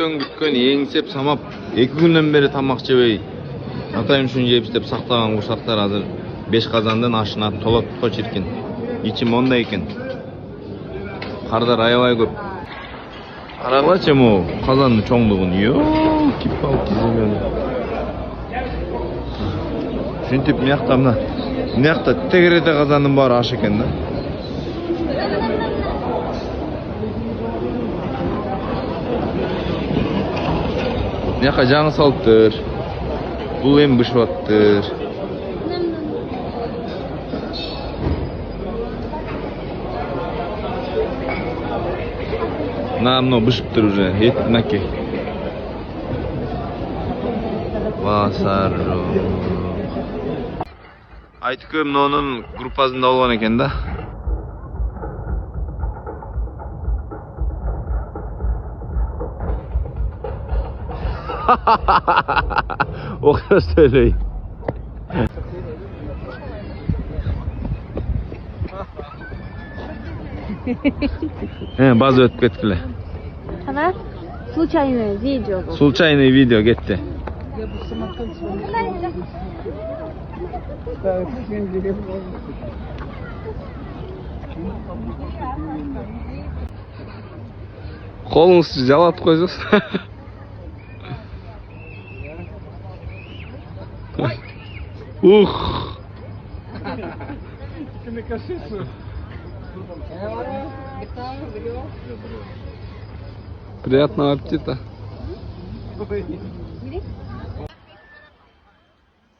көптөн күткөн еңсеп самап 2 күндөн бери тамак жебей атайын үчүн жеп деп сактаган курсактар азыр 5 казандын ашына толот го чиркин. İçi monday eкен. Karдар аябай көп. Карагылачы му казандын чоңдугун. Кипал кизилген. Ушинтип мыякта мына. Мыякта тегерете казандын баары аш экен да. Мыяка жаңы салыптыр. Бул эми бышып Намно бышыптыр уже. Ет наке. Басар. Айтыкөм нонун группасында болгон экен да. Окуя söyleyeyim. Bazı ötüp kettiler. Tamam. Случайное видео. Случайное видео gitti. Kolunuz жалап koyuyorsun. Приятного аппетита.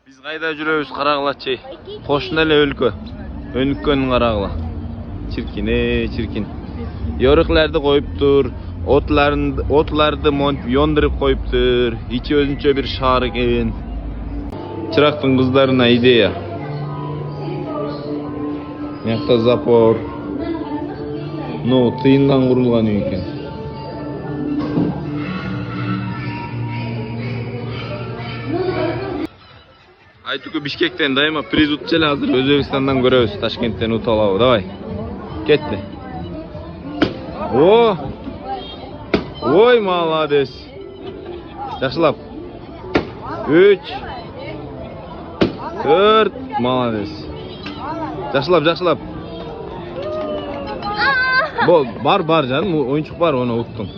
Biz kayda жүрөбүз Карагылачы. Кошун эле өлкө. Өнүккөн Карагыла. Чиркин. Йорыкларды коюптур, отларды yoндуруп коюптур. Ичи өзүнчө бир шаар экен. Чырактын кыздарына идея. Мякта запор. Тыйындан курулган үй экен. Айтуку Бишкектен дайыма приз утчу эле азыр Өзбекстандан көрөбүз, Ташкенттен утуп алабы. Давай. Кетти. Ой, молодец. Жакшылап. 3 4 молодец. Жакшылап. Бар жаным, оюнчук бар, оны уттум.